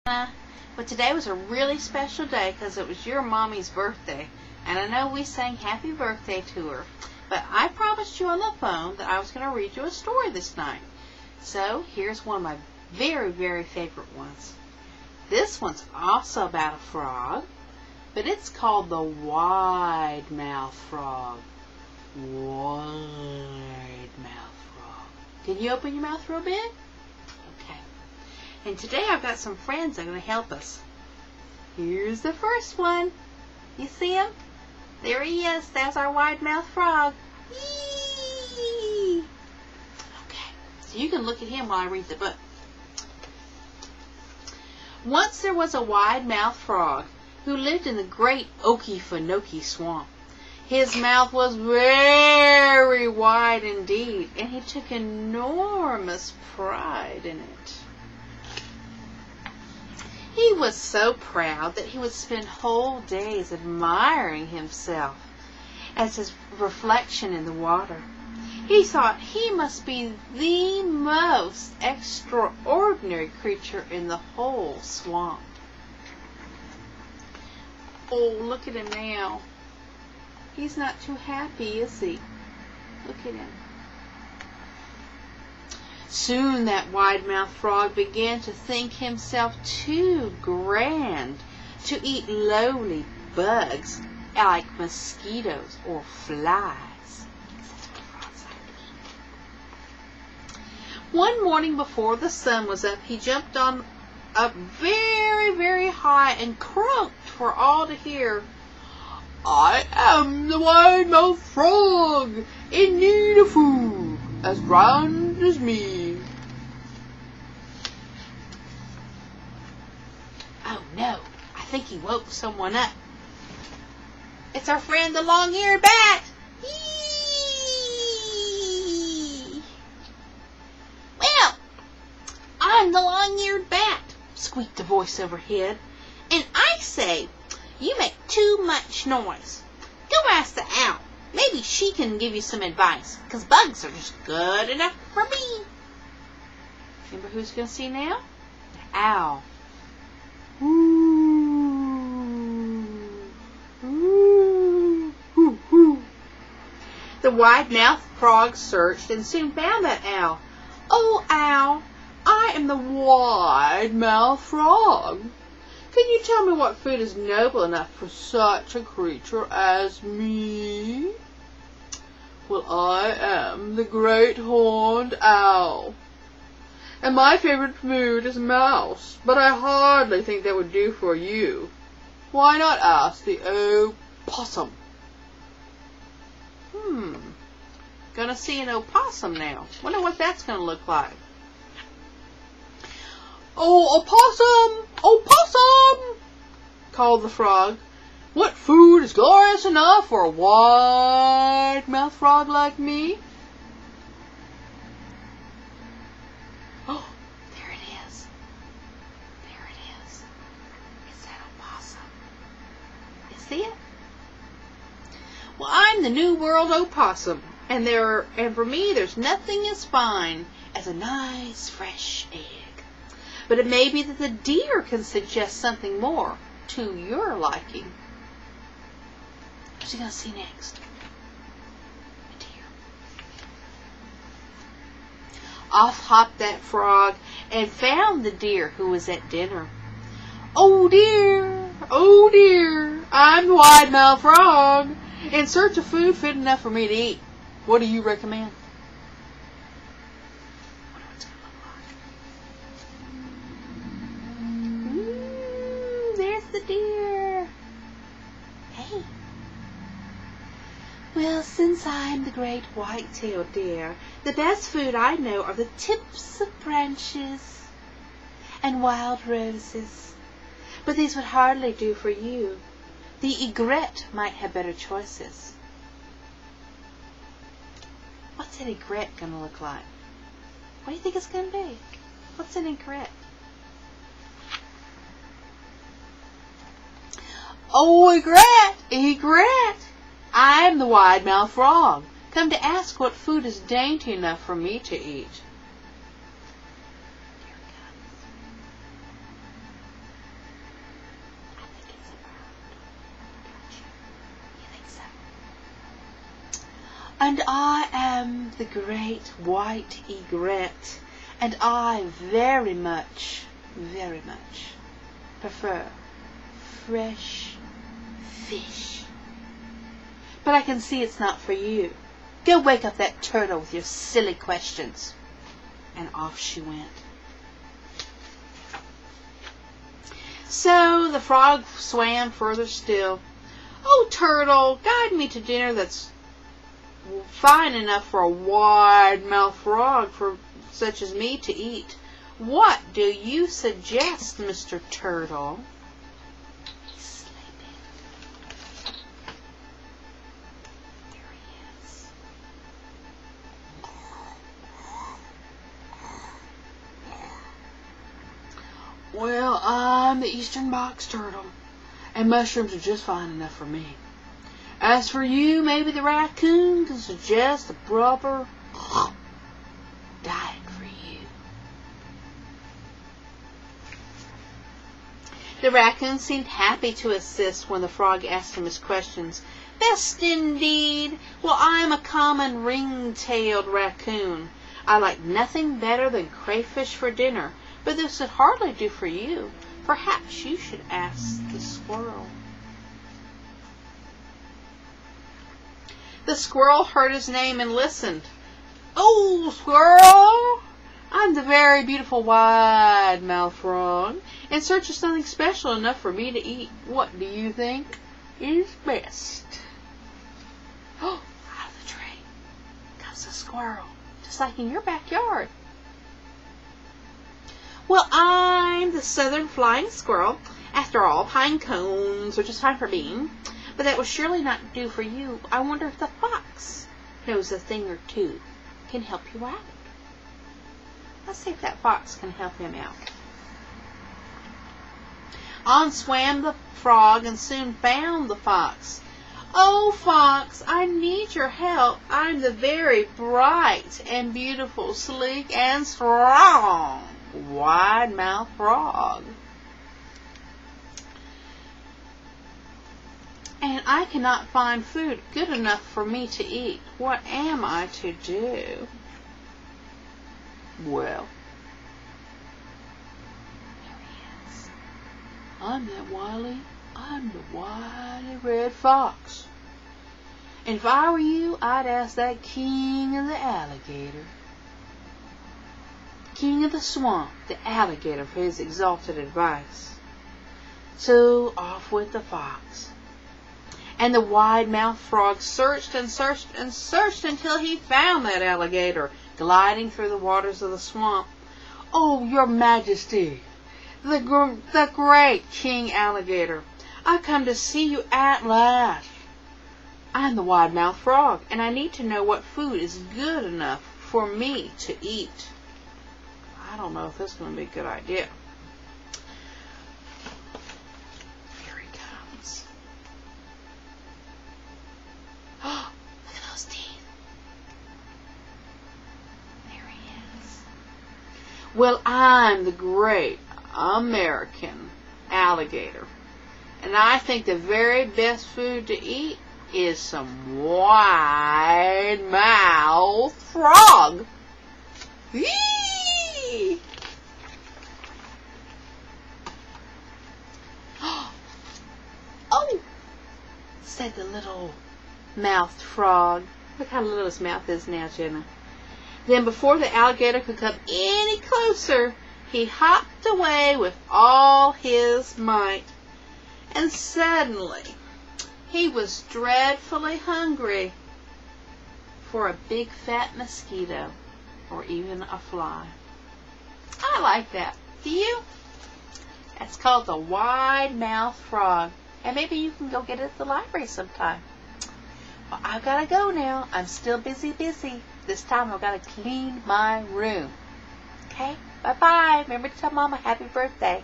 But today was a really special day because it was your mommy's birthday. And I know we sang happy birthday to her. But I promised you on the phone that I was going to read you a story this night. So here's one of my very, very favorite ones. This one's also about a frog, but it's called the wide-mouthed frog. Wide-mouthed frog. Can you open your mouth real big? Okay. And today I've got some friends that are going to help us. Here's the first one. You see him? There he is. That's our wide-mouthed frog. Yee! Okay. So you can look at him while I read the book. Once there was a wide-mouthed frog who lived in the great Okefenokee swamp. His mouth was very wide indeed, and he took enormous pride in it. He was so proud that he would spend whole days admiring himself as his reflection in the water. He thought he must be the most extraordinary creature in the whole swamp. Oh, look at him now. He's not too happy, is he? Look at him. Soon that wide-mouthed frog began to think himself too grand to eat lowly bugs like mosquitoes or flies. One morning before the sun was up, he jumped up very, very high and croaked for all to hear. I am the wide-mouthed frog, in need of food, as round as me. Oh no, I think he woke someone up. It's our friend the long-eared bat. Yee! Well, I'm the long-eared bat, squeaked a voice overhead, and I say, you make too much noise. Go ask the owl. Maybe she can give you some advice, because bugs are just good enough for me. Remember who's going to see now? The owl. Ooh. Ooh. Ooh. Ooh. The wide-mouthed frog searched and soon found that owl. Oh, owl, I am the wide-mouthed frog. Can you tell me what food is noble enough for such a creature as me? Well, I am the great horned owl, and my favorite food is mouse, but I hardly think that would do for you. Why not ask the opossum? Gonna see an opossum now. Wonder what that's gonna look like. Oh, opossum! Opossum! Called the frog. What food is glorious enough for a wide-mouthed frog like me? Oh, there it is. There it is. It's that opossum. You see it? Well, I'm the New World opossum, and for me there's nothing as fine as a nice fresh egg. But it may be that the deer can suggest something more to your liking. Who's he going to see next? A deer. Off hopped that frog and found the deer who was at dinner. Oh dear, I'm the wide-mouthed frog, in search of food fit enough for me to eat. What do you recommend? There's the deer. Hey. Well, since I'm the great white-tailed deer, the best food I know are the tips of branches and wild roses. But these would hardly do for you. The egret might have better choices. What's an egret going to look like? What do you think it's going to be? What's an egret? Oh, egret! I'm the wide-mouthed frog, come to ask what food is dainty enough for me to eat. Here it comes. And I am the great white egret, and I very much prefer fresh fish. But I can see it's not for you. Go wake up that turtle with your silly questions. And off she went. So the frog swam further still. Oh, turtle, guide me to dinner that's fine enough for a wide-mouthed frog for such as me to eat. What do you suggest, Mr. Turtle? He's sleeping. There he is. Well, I'm the eastern box turtle, and mushrooms are just fine enough for me. As for you, maybe the raccoon can suggest a proper diet for you. The raccoon seemed happy to assist when the frog asked him his questions. Best indeed. Well, I am a common ring-tailed raccoon. I like nothing better than crayfish for dinner, but this would hardly do for you. Perhaps you should ask the squirrel. The squirrel heard his name and listened. Oh, squirrel! I'm the very beautiful wide-mouthed frog, in search of something special enough for me to eat. What do you think is best? Oh, out of the tree comes a squirrel, just like in your backyard. Well, I'm the southern flying squirrel. After all, pine cones are just fine for me. But that will surely not do for you. I wonder if the fox knows a thing or two, can help you out. Let's see if that fox can help him out. On swam the frog and soon found the fox. Oh, fox, I need your help. I'm the very bright and beautiful, sleek and strong wide-mouthed frog. And I cannot find food good enough for me to eat. What am I to do? Well, there he is. I'm the wily red fox. And if I were you, I'd ask that king of the alligator, king of the swamp, the alligator, for his exalted advice. So off went the fox. And the wide-mouthed frog searched and searched and searched until he found that alligator gliding through the waters of the swamp. Oh, your majesty, the great King Alligator, I've come to see you at last. I'm the wide-mouthed frog, and I need to know what food is good enough for me to eat. I don't know if this is going to be a good idea. Look at those teeth. There he is. Well, I'm the great American alligator, and I think the very best food to eat is some wide-mouthed frog. Whee! Oh, said the little mouthed frog. Look how little his mouth is now, Jenna. Then before the alligator could come any closer, he hopped away with all his might. And suddenly, he was dreadfully hungry for a big fat mosquito or even a fly. I like that. Do you? That's called the wide-mouthed frog. And maybe you can go get it at the library sometime. Well, I've got to go now. I'm still busy. This time I've got to clean my room. Okay? Bye-bye. Remember to tell Mama happy birthday.